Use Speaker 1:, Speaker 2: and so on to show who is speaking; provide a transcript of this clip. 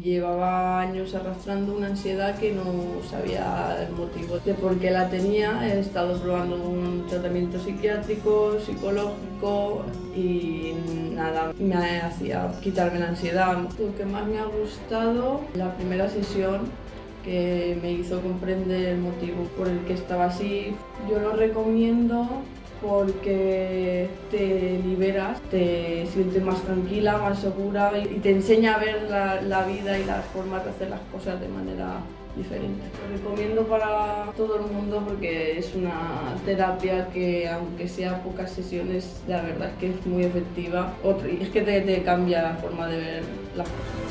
Speaker 1: Llevaba años arrastrando una ansiedad que no sabía el motivo de por qué la tenía. He estado probando un tratamiento psiquiátrico, psicológico y nada me hacía quitarme la ansiedad. Lo que más me ha gustado, la primera sesión, que me hizo comprender el motivo por el que estaba así. Yo lo recomiendo porque te liberas, te sientes más tranquila, más segura y te enseña a ver la vida y las formas de hacer las cosas de manera diferente. Lo recomiendo para todo el mundo porque es una terapia que, aunque sea pocas sesiones, la verdad es que es muy efectiva. Y es que te cambia la forma de ver las cosas.